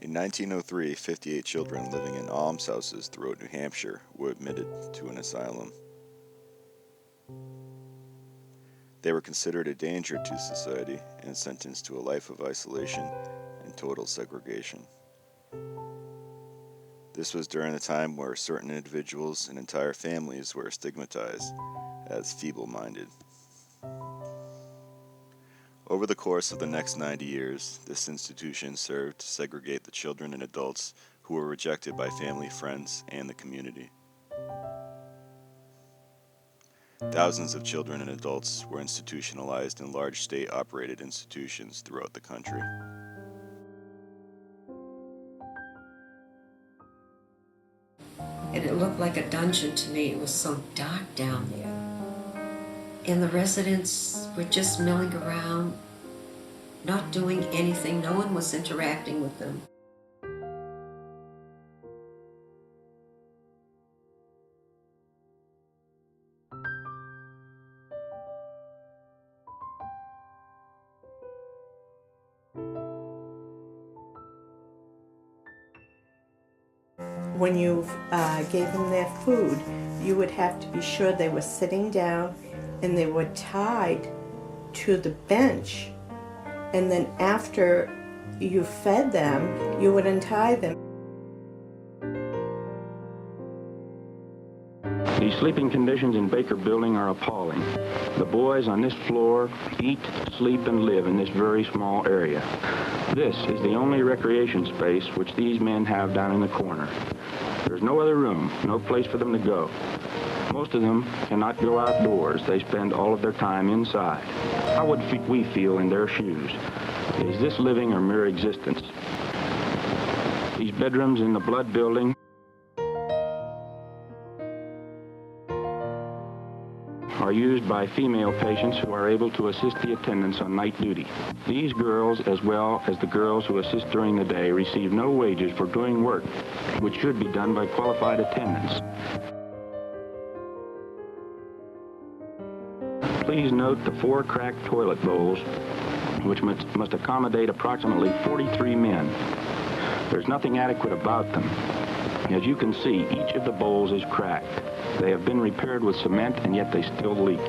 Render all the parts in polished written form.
In 1903, 58 children living in almshouses throughout New Hampshire were admitted to an asylum. They were considered a danger to society and sentenced to a life of isolation and total segregation. This was during the time where certain individuals and entire families were stigmatized as feeble-minded. Over the course of the next 90 years, this institution served to segregate the children and adults who were rejected by family, friends, and the community. Thousands of children and adults were institutionalized in large state-operated institutions throughout the country. And it looked like a dungeon to me. It was so dark down there. And the residents were just milling around, not doing anything. No one was interacting with them. When you gave them their food, you would have to be sure they were sitting down and they were tied to the bench. And then after you fed them, you would untie them. The sleeping conditions in Baker Building are appalling. The boys on this floor eat, sleep, and live in this very small area. This is the only recreation space which these men have down in the corner. There's no other room, no place for them to go. Most of them cannot go outdoors. They spend all of their time inside. How would we feel in their shoes? Is this living or mere existence? These bedrooms in the Blood Building are used by female patients who are able to assist the attendants on night duty. These girls, as well as the girls who assist during the day, receive no wages for doing work which should be done by qualified attendants. Please note the 4 cracked toilet bowls, which must accommodate approximately 43 men. There's nothing adequate about them. As you can see, each of the bowls is cracked. They have been repaired with cement, and yet they still leak.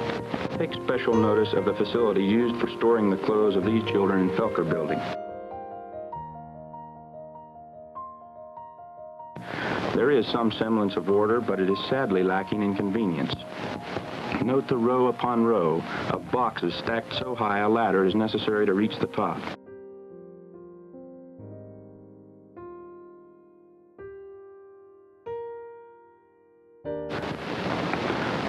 Take special notice of the facility used for storing the clothes of these children in Felker Building. There is some semblance of order, but it is sadly lacking in convenience. Note the row upon row of boxes stacked so high a ladder is necessary to reach the top.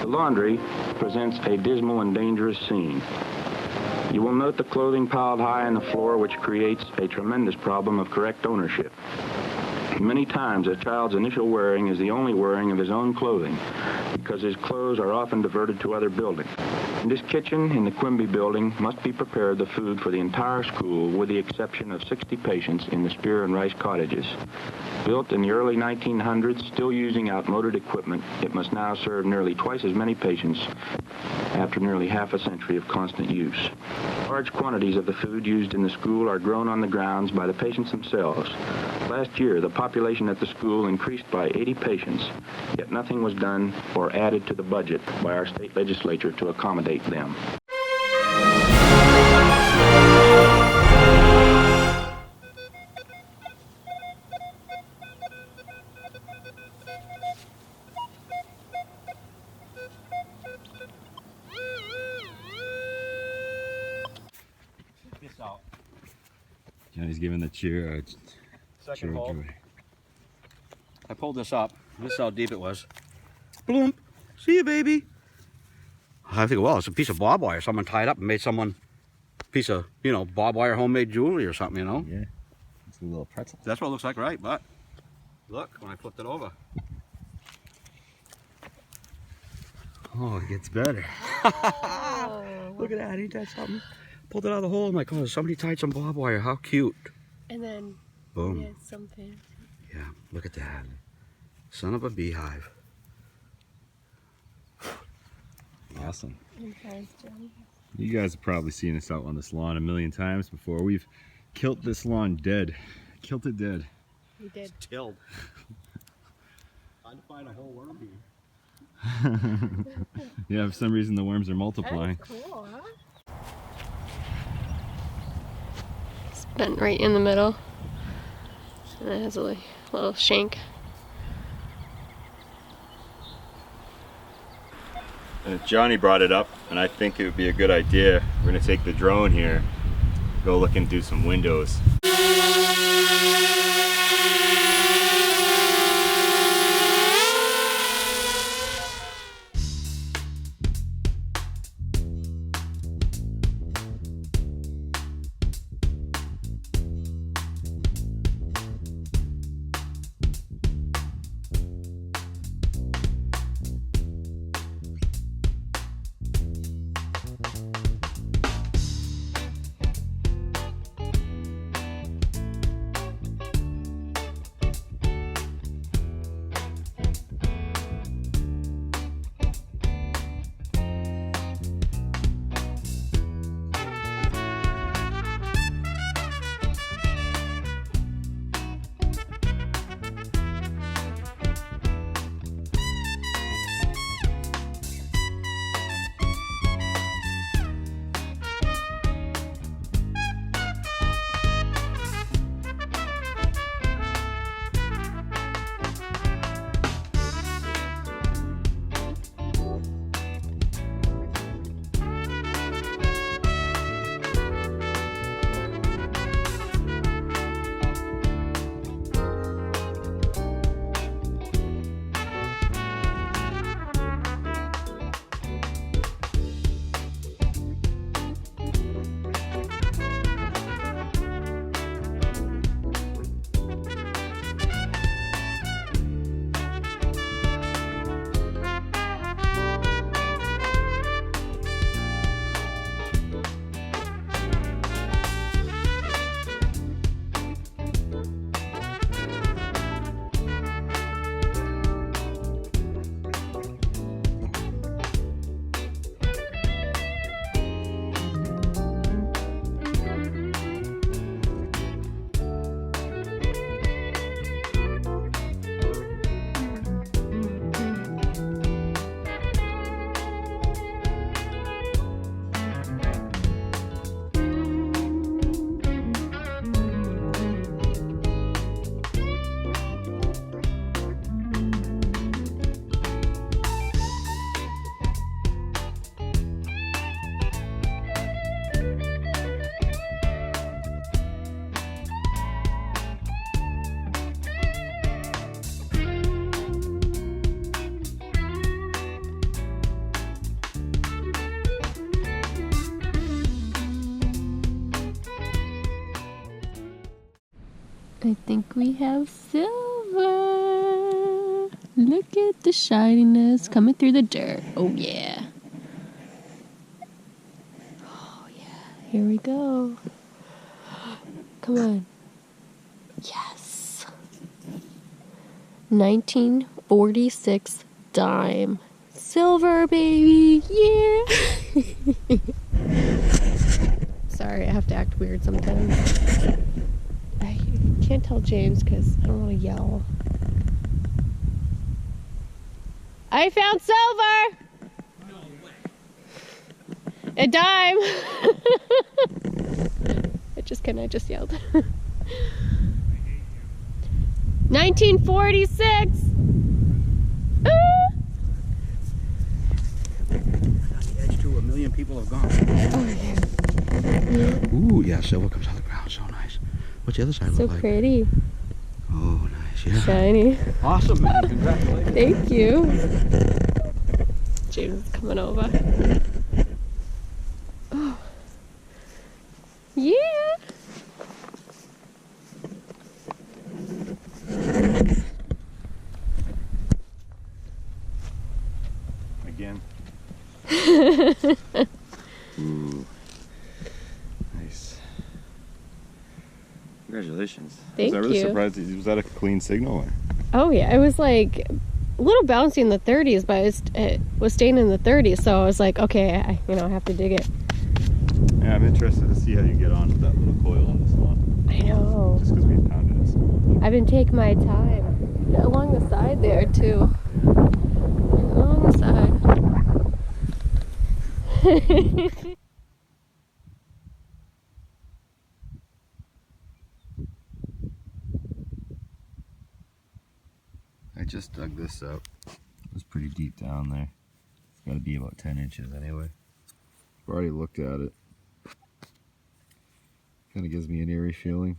The laundry presents a dismal and dangerous scene. You will note the clothing piled high on the floor, which creates a tremendous problem of correct ownership. Many times a child's initial wearing is the only wearing of his own clothing, because his clothes are often diverted to other buildings. In this kitchen in the Quimby Building must be prepared the food for the entire school, with the exception of 60 patients in the Spear and Rice cottages. Built in the early 1900s, still using outmoded equipment, it must now serve nearly twice as many patients after nearly half a century of constant use. Large quantities of the food used in the school are grown on the grounds by the patients themselves. Last year, the population at the school increased by 80 patients, yet nothing was done or added to the budget by our state legislature to accommodate them. Johnny's giving the cheer Second hole. joy. I pulled this up. This is how deep it was. Bloom. See you, baby. I think, well, it's a piece of barbed wire. Someone tied up and made someone a piece of, barbed wire homemade jewelry or something, Yeah, it's a little pretzel. That's what it looks like, right? But look, when I flipped it over. Oh, it gets better. Look at that. Ain't that something? Pulled it out of the hole. I'm like, oh, somebody tied some barbed wire. How cute. And then Boom. yeah, something. Yeah, look at that. Son of a beehive. Awesome. Thanks, Johnny. You guys have probably seen us out on this lawn a million times before. We've killed this lawn dead. Killed it dead. We did. Tilled. Hard to find a whole worm here. Yeah, for some reason the worms are multiplying. That's cool, huh? It's bent right in the middle. And it has a little shank. Johnny brought it up, and I think it would be a good idea. We're gonna take the drone here, go look and do some windows. I think we have silver. Look at the shininess coming through the dirt. Oh yeah. Oh yeah. Here we go. Come on. Yes. 1946 dime. Silver, baby. Yeah. Sorry, I have to act weird sometimes. I can't tell James because I don't want to yell. I found silver! No way. A dime! I just yelled. 1946! On the edge to 1 million people have gone. Oh, yeah. Ooh, yeah, silver comes out of the ground. So nice. What's the other side So look like? pretty. Oh, nice, yeah. Shiny. Awesome, man. Congratulations. Thank you. James is coming over. Oh. Yeah. Again. Ooh. Nice. Congratulations. Thank I was really you. surprised. Was that a clean signal? Or? Oh yeah, it was like a little bouncy in the 30s, but it was staying in the 30s, so I was like, okay, I have to dig it. Yeah, I'm interested to see how you get on with that little coil on this one. I know. Just because we pounded it. So. I've been taking my time. Yeah, along the side there too. Along the side. I just dug this up. It was pretty deep down there. It's got to be about 10 inches anyway. I've already looked at it. Kind of gives me an eerie feeling.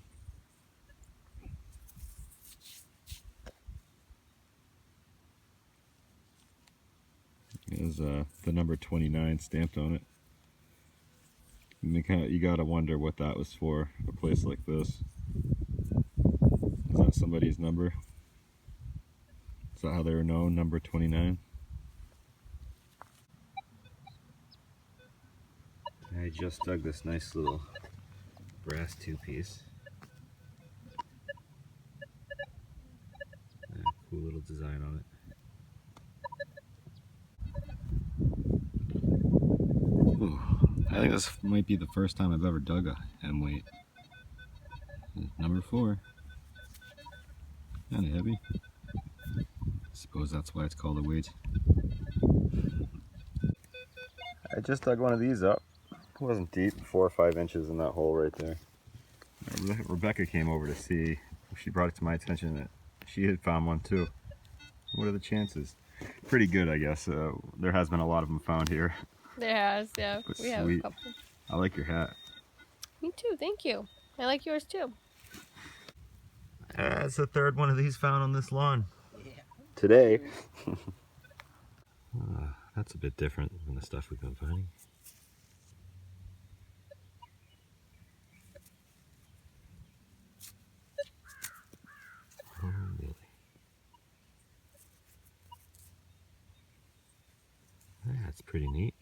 There's the number 29 stamped on it. And you gotta wonder what that was for, a place like this. Is that somebody's number? Is that how they were known, number 29? I just dug this nice little brass two-piece. Cool little design on it. Ooh, I think this might be the first time I've ever dug a hem weight. Number 4. Kind of heavy. Suppose that's why it's called a weight. I just dug one of these up. It wasn't deep, 4 or 5 inches in that hole right there. Rebecca came over to see. She brought it to my attention that she had found one too. What are the chances? Pretty good, I guess. There has been a lot of them found here. There has, yeah. But We have a sweet. couple. I like your hat. Me too, thank you. I like yours too. That's the 3rd one of these found on this lawn. Yeah. Today. That's a bit different than the stuff we've been finding. Oh, really? That's pretty neat.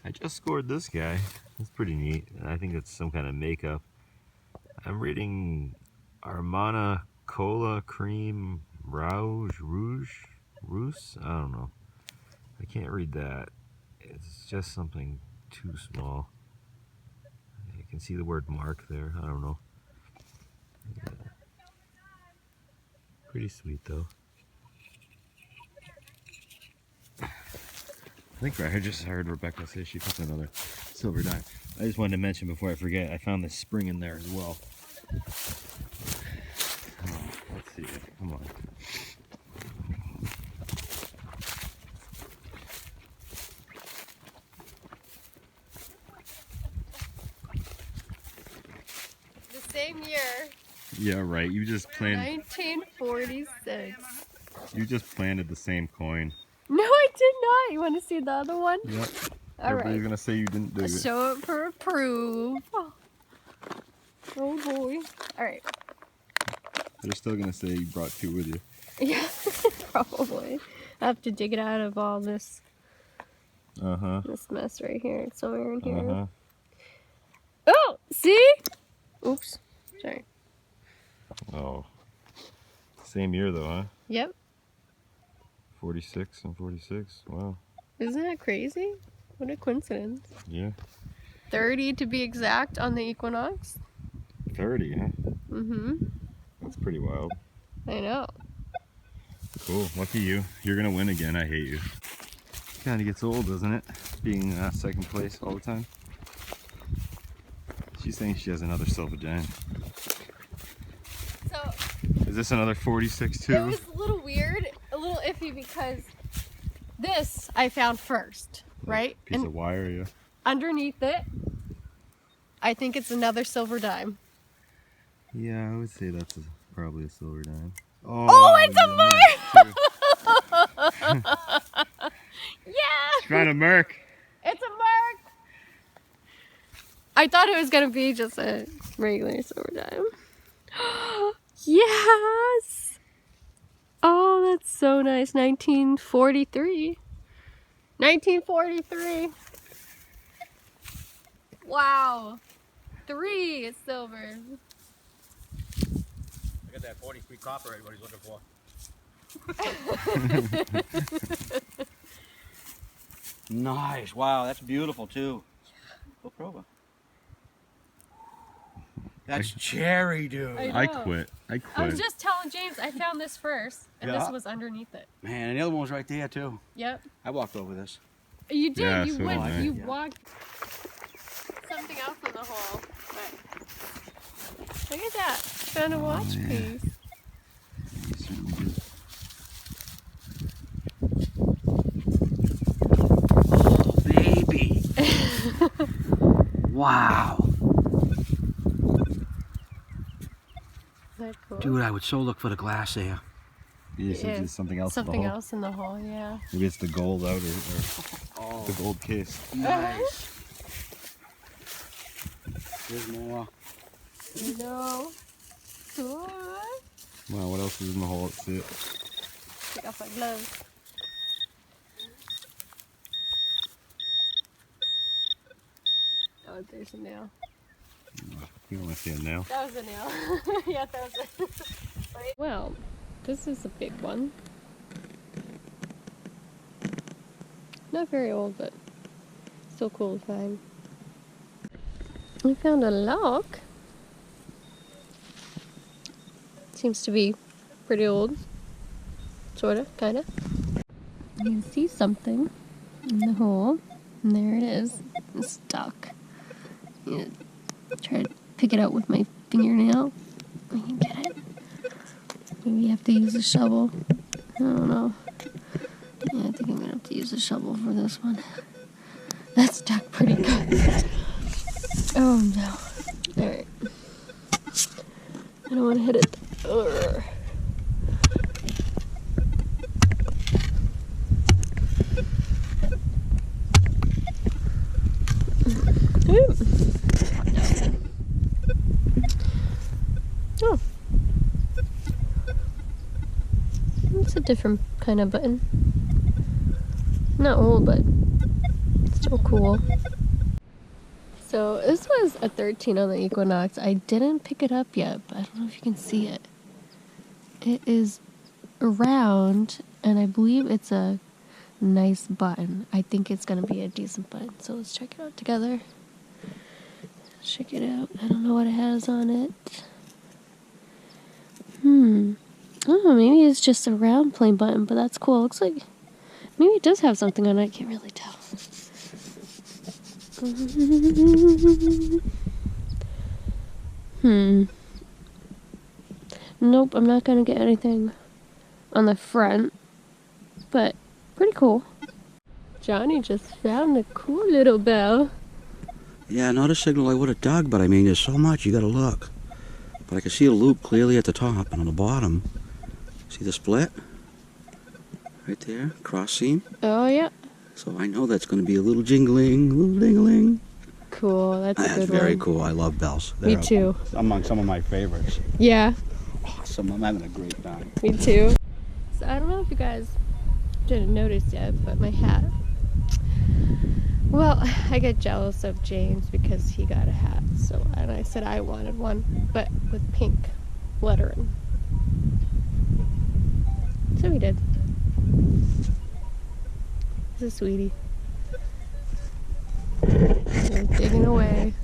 I just scored this guy. That's pretty neat. I think it's some kind of makeup. I'm reading Armana Cola Cream Rouge. I don't know. I can't read that. It's just something too small. You can see the word mark there. I don't know. Yeah. Pretty sweet though. I think I just heard Rebecca say she picked another silver dime. I just wanted to mention before I forget, I found this spring in there as well. Let's see it. Come on. The same year. Yeah, right. You just planted. 1946. You just planted the same coin. No, I did not. You want to see the other one? Yep. All Everybody's right. gonna say you didn't do it. Show it for proof. Oh boy. All right. They're still gonna say you brought 2 with you. Yeah, probably. I have to dig it out of all this. This mess right here. It's somewhere in here. Oh, see? Oops. Sorry. Oh. Same year though, huh? Yep. 46 and 46. Wow. Isn't that crazy? What a coincidence. Yeah. 30 to be exact on the equinox. 30, huh? Mm-hmm. That's pretty wild. I know. Cool. Lucky you. You're gonna win again. I hate you. Kind of gets old, doesn't it? Being 2nd place all the time. She's saying she has another silver dime. So Is this another 46 too? it was a little weird, a little iffy because this I found first, right? Piece of wire, yeah. Underneath it, I think it's another silver dime. Yeah, I would say that's probably a silver dime. Oh, it's a mark! Yeah! Trying to murk. It's a mark! I thought it was gonna be just a regular silver dime. Yes! Oh, that's so nice. 1943. 1943. Wow. 3 is silver. Look at that 43 copper, everybody's looking for. Nice. Wow, that's beautiful too. Go Prova. That's cherry, dude. I quit. I I was quit. just telling James I found this first, and Yeah. this was underneath it. Man, and the other one was right there too. Yep. I walked over this. You did. Yeah, you so went. did I. You Yeah. walked. Something else in the hole. But look at that. Found a watch piece. Oh, baby. Wow. Is that cool? Dude, I would so look for the glass there. You said Yeah. there's something else in the Something hole. else in the hole. Yeah. Maybe it's the gold out or Oh, the gold case. nice. There's more. No. Cool. Wow, what else is in the hole? Let's see it. Take off my gloves. Oh, there's a nail. You don't want to see a nail. That was a nail. Yeah, that was it. Well, this is a big one. Not very old, but still cool to find. I found a lock. Seems to be pretty old. Sorta, kinda. You can see something in the hole. And there it is. It's stuck. You try to pick it out with my fingernail. I can get it. Maybe you have to use a shovel. I don't know. Yeah, I think I'm gonna have to use a shovel for this one. That stuck pretty good. Oh no. Alright. I don't want to hit it. Urgh. Oh. It's a different kind of button. Not old, but still cool. So this was a 13 on the Equinox. I didn't pick it up yet, but I don't know if you can see it. It is round, and I believe it's a nice button. I think it's gonna be a decent button. So let's check it out together. Check it out. I don't know what it has on it. Oh, maybe it's just a round plain button, but that's cool. Looks like maybe it does have something on it. I can't really tell. Nope, I'm not gonna get anything on the front, but pretty cool. Johnny just found a cool little bell. Yeah, not a signal I would have dug, but I mean, there's so much, you gotta look. But I can see a loop clearly at the top and on the bottom. See the split? Right there, cross seam. Oh, yeah. So I know that's gonna be a little jingling, a little dingling. Cool, that's a That's good very one. cool, I love bells. Me They're too. among some of my favorites. Yeah, Awesome, I'm having a great time. me too. So I don't know if you guys didn't notice yet, but my hat. Well, I get jealous of James because he got a hat, and I said I wanted one, but with pink lettering. So he did. He's a sweetie. They're digging away.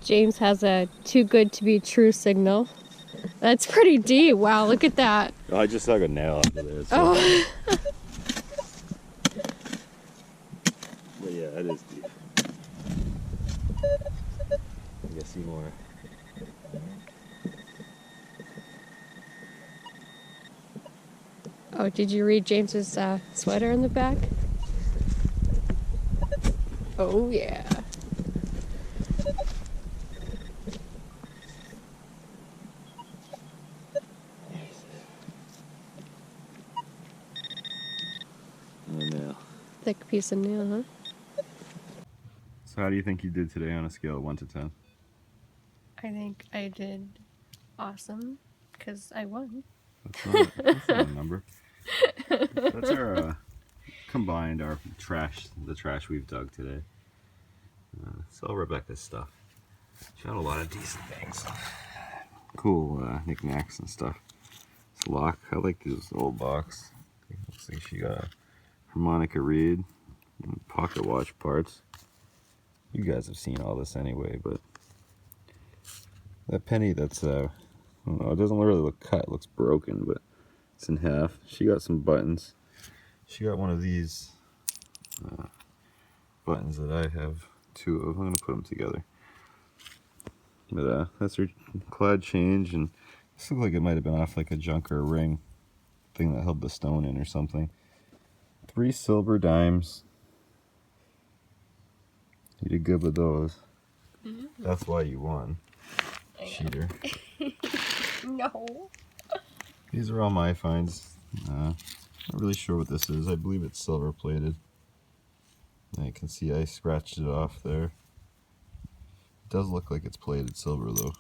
James has a too good to be true signal. That's pretty deep. Wow, look at that. Oh, I just dug a nail out of there. So. Oh. But yeah, it is deep. I can see more. Oh, did you read James's sweater in the back? Oh, yeah. Nail. Thick piece of nail, huh? So how do you think you did today on a scale of 1 to 10? I think I did awesome because I won. That's not a number. That's our combined the trash we've dug today. It's all Rebecca's stuff. She found a lot of decent things. Cool knickknacks and stuff. This lock, I like this old box. Looks like she got a harmonica reed, pocket watch parts. You guys have seen all this anyway, but that penny that's, I don't know, it doesn't really look cut, it looks broken, but it's in half. She got some buttons. She got one of these buttons that I have two of. I'm going to put them together. But that's her clad change, and this looked like it might have been off like a junk or a ring thing that held the stone in or something. 3 silver dimes. You did good with those. That's why you won. Cheater. No. These are all my finds. Not really sure what this is. I believe it's silver plated. And you can see I scratched it off there. It does look like it's plated silver though.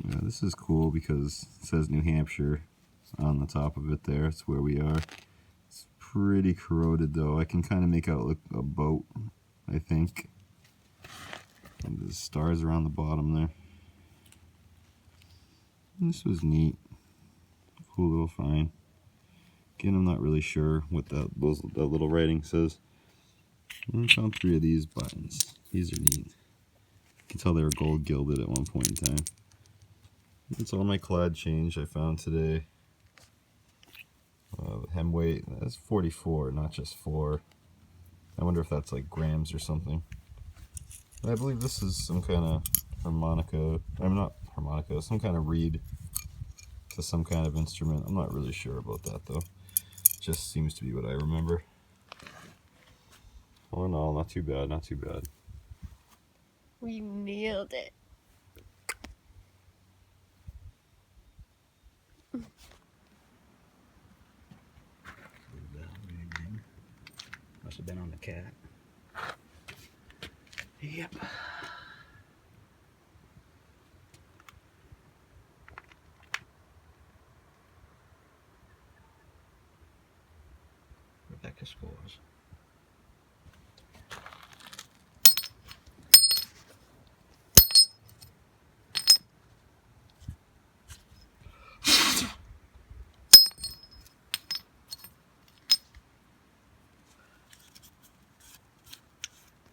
Yeah, this is cool because it says New Hampshire on the top of it there. It's where we are. It's pretty corroded though. I can kind of make out like a boat, I think. And the stars are on the bottom there. And this was neat. Cool little find. Again, I'm not really sure what that little writing says. I found 3 of these buttons. These are neat. You can tell they were gold gilded at one point in time. That's all my clad change I found today. Hem weight, that's 44, not just 4. I wonder if that's like grams or something. But I believe this is some kind of harmonica. I'm not harmonica, some kind of reed to some kind of instrument. I'm not really sure about that though. Just seems to be what I remember. All in all, not too bad, not too bad. We nailed it. Must have been on the cat. Yep. Rebecca scores.